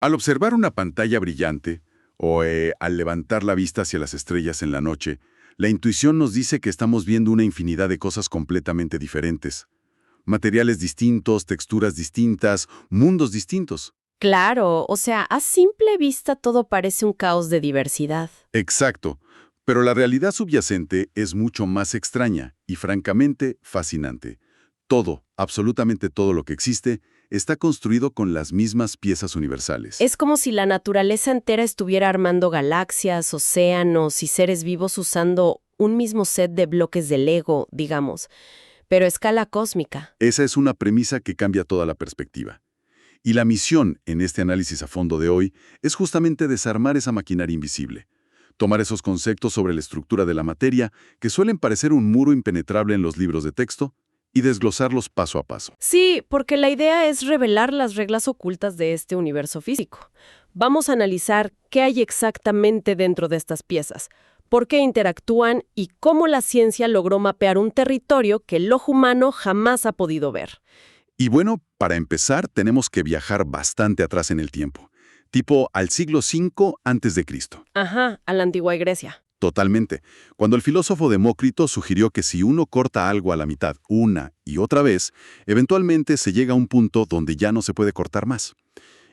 Al observar una pantalla brillante o al levantar la vista hacia las estrellas en la noche, la intuición nos dice que estamos viendo una infinidad de cosas completamente diferentes. Materiales distintos, texturas distintas, mundos distintos. Claro, o sea, a simple vista todo parece un caos de diversidad. Exacto. Pero la realidad subyacente es mucho más extraña y francamente fascinante. Todo, absolutamente todo lo que existe, está construido con las mismas piezas universales. Es como si la naturaleza entera estuviera armando galaxias, océanos y seres vivos usando un mismo set de bloques de Lego, digamos, pero a escala cósmica. Esa es una premisa que cambia toda la perspectiva. Y la misión en este análisis a fondo de hoy es justamente desarmar esa maquinaria invisible. Tomar esos conceptos sobre la estructura de la materia, que suelen parecer un muro impenetrable en los libros de texto, y desglosarlos paso a paso. Sí, porque la idea es revelar las reglas ocultas de este universo físico. Vamos a analizar qué hay exactamente dentro de estas piezas, por qué interactúan y cómo la ciencia logró mapear un territorio que el ojo humano jamás ha podido ver. Y bueno, para empezar, tenemos que viajar bastante atrás en el tiempo, tipo al siglo V a.C. Ajá, a la antigua Grecia. Totalmente. Cuando el filósofo Demócrito sugirió que si uno corta algo a la mitad una y otra vez, eventualmente se llega a un punto donde ya no se puede cortar más.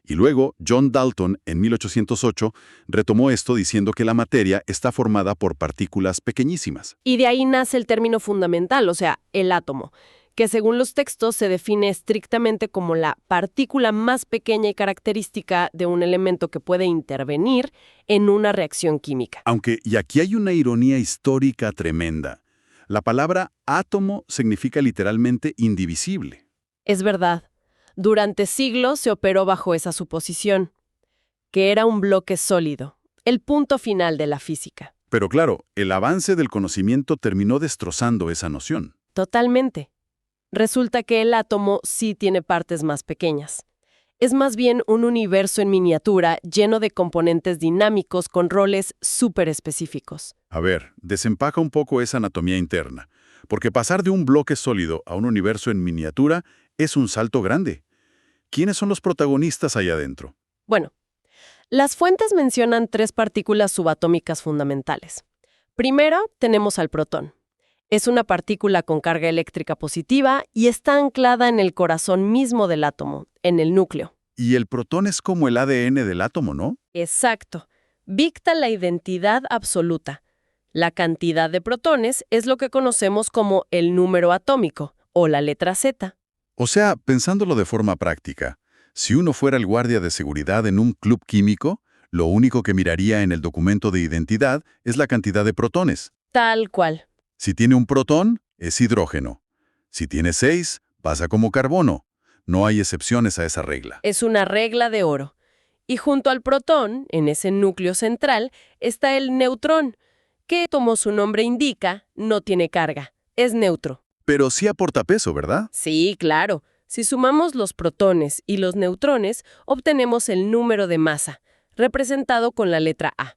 Y luego, John Dalton, en 1808, retomó esto diciendo que la materia está formada por partículas pequeñísimas. Y de ahí nace el término fundamental, o sea, el átomo, que según los textos se define estrictamente como la partícula más pequeña y característica de un elemento que puede intervenir en una reacción química. Aunque, y aquí hay una ironía histórica tremenda, la palabra átomo significa literalmente indivisible. Es verdad, durante siglos se operó bajo esa suposición, que era un bloque sólido, el punto final de la física. Pero claro, el avance del conocimiento terminó destrozando esa noción. Totalmente. Resulta que el átomo sí tiene partes más pequeñas. Es más bien un universo en miniatura lleno de componentes dinámicos con roles súper específicos. A ver, desempaca un poco esa anatomía interna, porque pasar de un bloque sólido a un universo en miniatura es un salto grande. ¿Quiénes son los protagonistas allá adentro? Bueno, las fuentes mencionan 3 partículas subatómicas fundamentales. Primero, tenemos al protón. Es una partícula con carga eléctrica positiva y está anclada en el corazón mismo del átomo, en el núcleo. Y el protón es como el ADN del átomo, ¿no? Exacto. Dicta la identidad absoluta. La cantidad de protones es lo que conocemos como el número atómico, o la letra Z. O sea, pensándolo de forma práctica, si uno fuera el guardia de seguridad en un club químico, lo único que miraría en el documento de identidad es la cantidad de protones. Tal cual. Si tiene un protón, es hidrógeno. Si tiene 6, pasa como carbono. No hay excepciones a esa regla. Es una regla de oro. Y junto al protón, en ese núcleo central, está el neutrón, que, como su nombre indica, no tiene carga. Es neutro. Pero sí aporta peso, ¿verdad? Sí, claro. Si sumamos los protones y los neutrones, obtenemos el número de masa, representado con la letra A.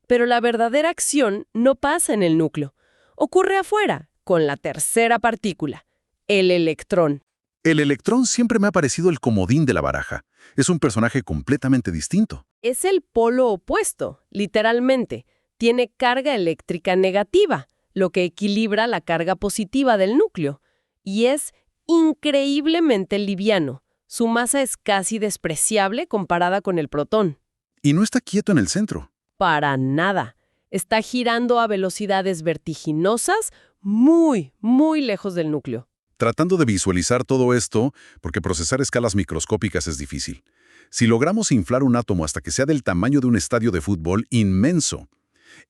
Pero la verdadera acción no pasa en el núcleo. Ocurre afuera, con la tercera partícula, el electrón. El electrón siempre me ha parecido el comodín de la baraja. Es un personaje completamente distinto. Es el polo opuesto, literalmente. Tiene carga eléctrica negativa, lo que equilibra la carga positiva del núcleo. Y es increíblemente liviano. Su masa es casi despreciable comparada con el protón. Y no está quieto en el centro. Para nada. Está girando a velocidades vertiginosas muy, muy lejos del núcleo. Tratando de visualizar todo esto, porque procesar escalas microscópicas es difícil. Si logramos inflar un átomo hasta que sea del tamaño de un estadio de fútbol inmenso,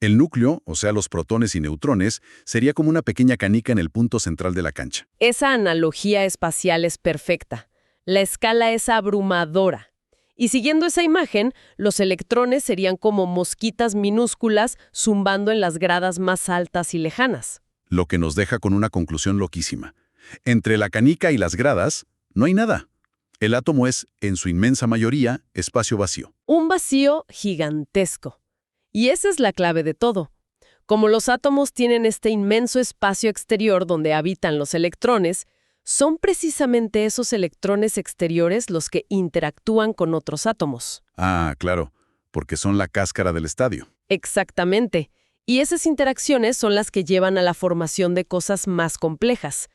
el núcleo, o sea, los protones y neutrones, sería como una pequeña canica en el punto central de la cancha. Esa analogía espacial es perfecta. La escala es abrumadora. Y siguiendo esa imagen, los electrones serían como mosquitas minúsculas zumbando en las gradas más altas y lejanas. Lo que nos deja con una conclusión loquísima. Entre la canica y las gradas, no hay nada. El átomo es, en su inmensa mayoría, espacio vacío. Un vacío gigantesco. Y esa es la clave de todo. Como los átomos tienen este inmenso espacio exterior donde habitan los electrones, Son precisamente esos electrones exteriores los que interactúan con otros átomos. Ah, claro, porque son la cáscara del estadio. Exactamente. Y esas interacciones son las que llevan a la formación de cosas más complejas.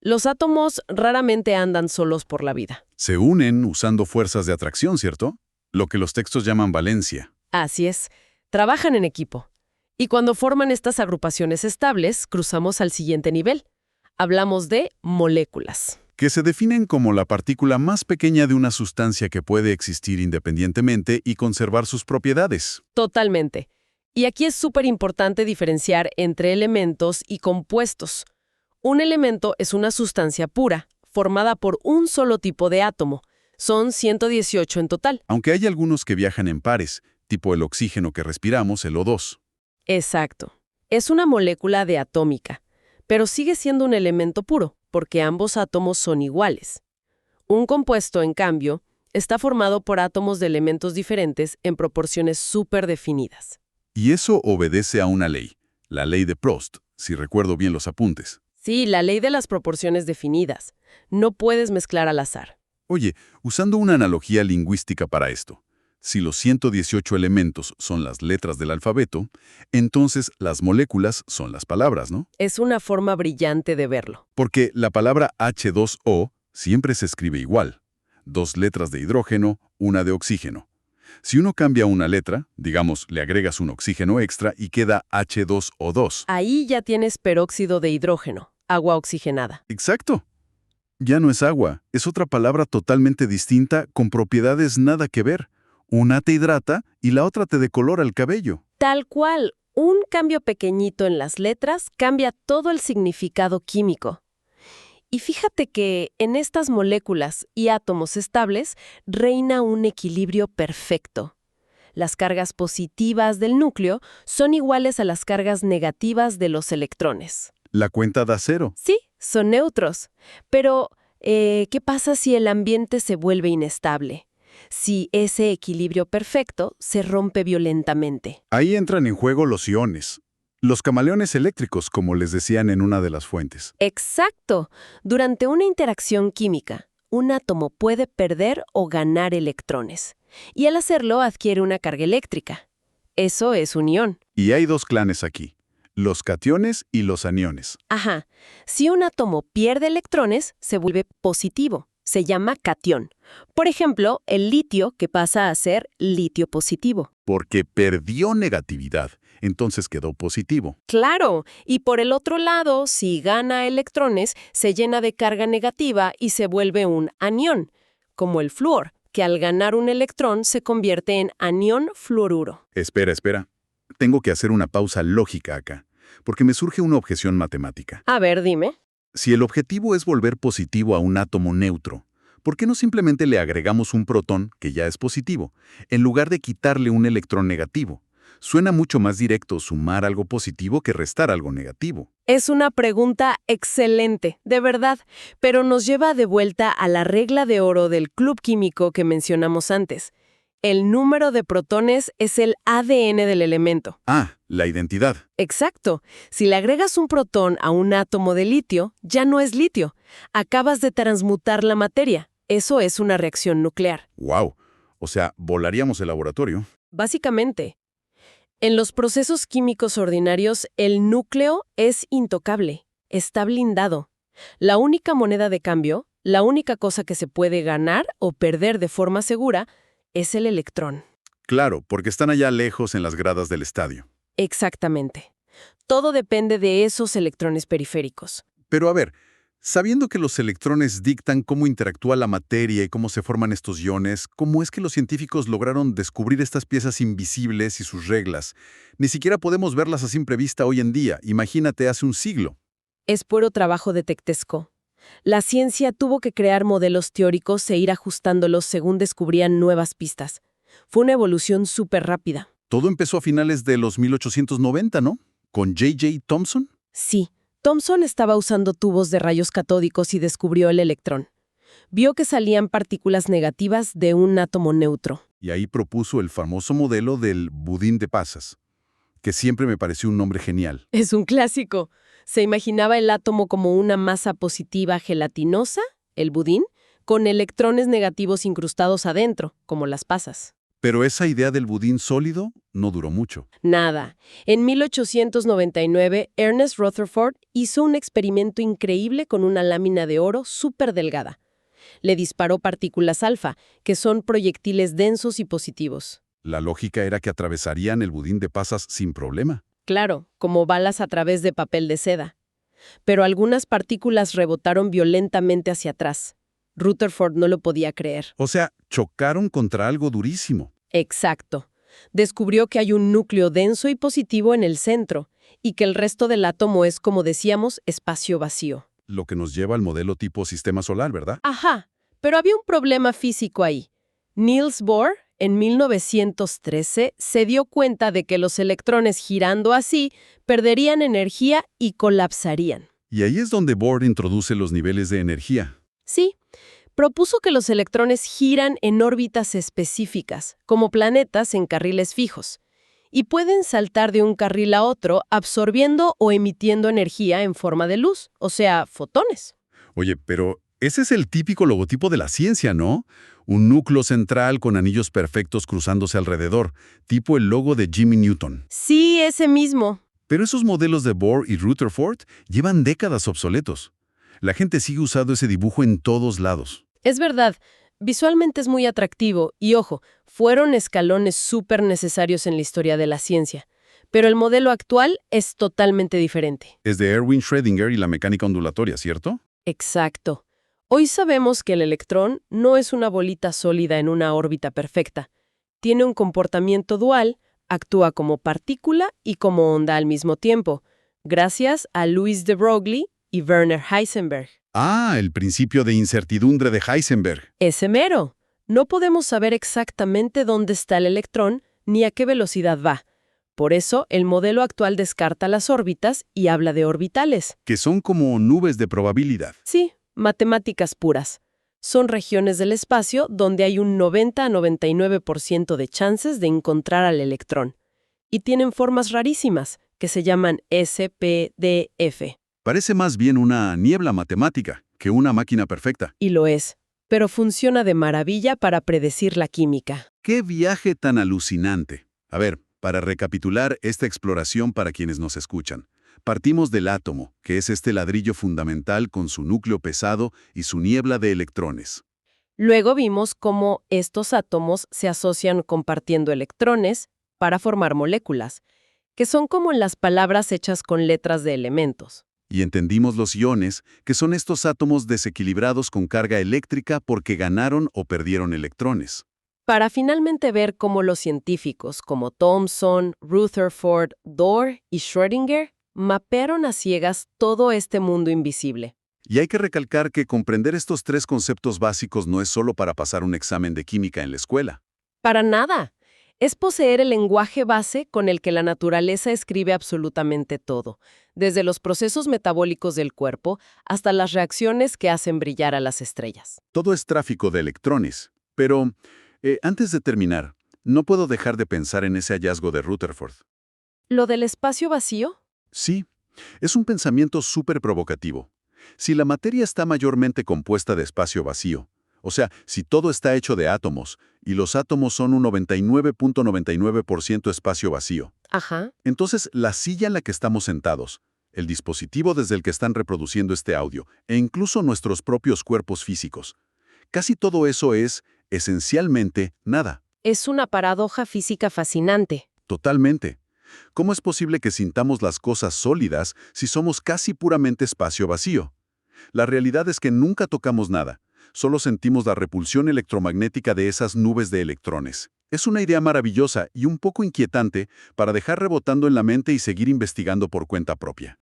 Los átomos raramente andan solos por la vida. Se unen usando fuerzas de atracción, ¿cierto? Lo que los textos llaman valencia. Así es. Trabajan en equipo. Y cuando forman estas agrupaciones estables, cruzamos al siguiente nivel. Hablamos de moléculas. Que se definen como la partícula más pequeña de una sustancia que puede existir independientemente y conservar sus propiedades. Totalmente. Y aquí es súper importante diferenciar entre elementos y compuestos. Un elemento es una sustancia pura, formada por un solo tipo de átomo. Son 118 en total. Aunque hay algunos que viajan en pares, tipo el oxígeno que respiramos, el O2. Exacto. Es una molécula diatómica, pero sigue siendo un elemento puro, porque ambos átomos son iguales. Un compuesto, en cambio, está formado por átomos de elementos diferentes en proporciones súper definidas. Y eso obedece a una ley, la ley de Prost, si recuerdo bien los apuntes. Sí, la ley de las proporciones definidas. No puedes mezclar al azar. Oye, usando una analogía lingüística para esto, si los 118 elementos son las letras del alfabeto, entonces las moléculas son las palabras, ¿no? Es una forma brillante de verlo. Porque la palabra H2O siempre se escribe igual. 2 letras de hidrógeno, una de oxígeno. Si uno cambia una letra, digamos, le agregas un oxígeno extra y queda H2O2. Ahí ya tienes peróxido de hidrógeno, agua oxigenada. Exacto. Ya no es agua, es otra palabra totalmente distinta con propiedades nada que ver. Una te hidrata y la otra te decolora el cabello. Tal cual, un cambio pequeñito en las letras cambia todo el significado químico. Y fíjate que en estas moléculas y átomos estables reina un equilibrio perfecto. Las cargas positivas del núcleo son iguales a las cargas negativas de los electrones. La cuenta da cero. Sí, son neutros. Pero, ¿qué pasa si el ambiente se vuelve inestable? Si ese equilibrio perfecto se rompe violentamente. Ahí entran en juego los iones. Los camaleones eléctricos, como les decían en una de las fuentes. Exacto. Durante una interacción química, un átomo puede perder o ganar electrones. Y al hacerlo adquiere una carga eléctrica. Eso es un ion. Y hay 2 clanes aquí, los cationes y los aniones. Ajá. Si un átomo pierde electrones, se vuelve positivo. Se llama catión. Por ejemplo, el litio, que pasa a ser litio positivo. Porque perdió negatividad, entonces quedó positivo. Claro, y por el otro lado, si gana electrones, se llena de carga negativa y se vuelve un anión, como el flúor, que al ganar un electrón se convierte en anión fluoruro. Espera. Tengo que hacer una pausa lógica acá, porque me surge una objeción matemática. A ver, dime. Si el objetivo es volver positivo a un átomo neutro, ¿por qué no simplemente le agregamos un protón, que ya es positivo, en lugar de quitarle un electrón negativo? Suena mucho más directo sumar algo positivo que restar algo negativo. Es una pregunta excelente, de verdad, pero nos lleva de vuelta a la regla de oro del club químico que mencionamos antes. El número de protones es el ADN del elemento. Ah, la identidad. Exacto. Si le agregas un protón a un átomo de litio, ya no es litio. Acabas de transmutar la materia. Eso es una reacción nuclear. ¡Wow! O sea, volaríamos el laboratorio. Básicamente. En los procesos químicos ordinarios, el núcleo es intocable, está blindado. La única moneda de cambio, la única cosa que se puede ganar o perder de forma segura, es el electrón. Claro, porque están allá lejos en las gradas del estadio. Exactamente. Todo depende de esos electrones periféricos. Pero a ver, sabiendo que los electrones dictan cómo interactúa la materia y cómo se forman estos iones, ¿cómo es que los científicos lograron descubrir estas piezas invisibles y sus reglas? Ni siquiera podemos verlas a simple vista hoy en día, imagínate hace un siglo. Es puro trabajo detectesco. La ciencia tuvo que crear modelos teóricos e ir ajustándolos según descubrían nuevas pistas. Fue una evolución súper rápida. Todo empezó a finales de los 1890, ¿no? Con J.J. Thomson. Sí, Thomson estaba usando tubos de rayos catódicos y descubrió el electrón. Vio que salían partículas negativas de un átomo neutro. Y ahí propuso el famoso modelo del budín de pasas, que siempre me pareció un nombre genial. Es un clásico. Se imaginaba el átomo como una masa positiva gelatinosa, el budín, con electrones negativos incrustados adentro, como las pasas. Pero esa idea del budín sólido no duró mucho. Nada. En 1899, Ernest Rutherford hizo un experimento increíble con una lámina de oro súper delgada. Le disparó partículas alfa, que son proyectiles densos y positivos. La lógica era que atravesarían el budín de pasas sin problema. Claro, como balas a través de papel de seda. Pero algunas partículas rebotaron violentamente hacia atrás. Rutherford no lo podía creer. O sea, chocaron contra algo durísimo. Exacto. Descubrió que hay un núcleo denso y positivo en el centro, y que el resto del átomo es, como decíamos, espacio vacío. Lo que nos lleva al modelo tipo sistema solar, ¿verdad? Ajá, pero había un problema físico ahí. Niels Bohr, en 1913, se dio cuenta de que los electrones girando así perderían energía y colapsarían. Y ahí es donde Bohr introduce los niveles de energía. Sí, propuso que los electrones giran en órbitas específicas, como planetas en carriles fijos, y pueden saltar de un carril a otro absorbiendo o emitiendo energía en forma de luz, o sea, fotones. Oye, pero ese es el típico logotipo de la ciencia, ¿no? Un núcleo central con anillos perfectos cruzándose alrededor, tipo el logo de Jimmy Newton. Sí, ese mismo. Pero esos modelos de Bohr y Rutherford llevan décadas obsoletos. La gente sigue usando ese dibujo en todos lados. Es verdad, visualmente es muy atractivo y, ojo, fueron escalones súper necesarios en la historia de la ciencia. Pero el modelo actual es totalmente diferente. Es de Erwin Schrödinger y la mecánica ondulatoria, ¿cierto? Exacto. Hoy sabemos que el electrón no es una bolita sólida en una órbita perfecta. Tiene un comportamiento dual, actúa como partícula y como onda al mismo tiempo, gracias a Louis de Broglie y Werner Heisenberg. Ah, el principio de incertidumbre de Heisenberg. Ese mero. No podemos saber exactamente dónde está el electrón ni a qué velocidad va. Por eso, el modelo actual descarta las órbitas y habla de orbitales. Que son como nubes de probabilidad. Sí, matemáticas puras. Son regiones del espacio donde hay un 90 a 99% de chances de encontrar al electrón. Y tienen formas rarísimas, que se llaman SPDF. Parece más bien una niebla matemática que una máquina perfecta. Y lo es. Pero funciona de maravilla para predecir la química. ¡Qué viaje tan alucinante! A ver, para recapitular esta exploración para quienes nos escuchan. Partimos del átomo, que es este ladrillo fundamental con su núcleo pesado y su niebla de electrones. Luego vimos cómo estos átomos se asocian compartiendo electrones para formar moléculas, que son como las palabras hechas con letras de elementos. Y entendimos los iones, que son estos átomos desequilibrados con carga eléctrica porque ganaron o perdieron electrones. Para finalmente ver cómo los científicos como Thomson, Rutherford, Bohr y Schrödinger mapearon a ciegas todo este mundo invisible. Y hay que recalcar que comprender estos tres conceptos básicos no es solo para pasar un examen de química en la escuela. Para nada. Es poseer el lenguaje base con el que la naturaleza escribe absolutamente todo, desde los procesos metabólicos del cuerpo hasta las reacciones que hacen brillar a las estrellas. Todo es tráfico de electrones. Pero, antes de terminar, no puedo dejar de pensar en ese hallazgo de Rutherford. ¿Lo del espacio vacío? Sí, es un pensamiento súper provocativo. Si la materia está mayormente compuesta de espacio vacío, o sea, si todo está hecho de átomos, y los átomos son un 99.99% espacio vacío, Ajá. entonces la silla en la que estamos sentados, el dispositivo desde el que están reproduciendo este audio, e incluso nuestros propios cuerpos físicos, casi todo eso es, esencialmente, nada. Es una paradoja física fascinante. Totalmente. ¿Cómo es posible que sintamos las cosas sólidas si somos casi puramente espacio vacío? La realidad es que nunca tocamos nada, solo sentimos la repulsión electromagnética de esas nubes de electrones. Es una idea maravillosa y un poco inquietante para dejar rebotando en la mente y seguir investigando por cuenta propia.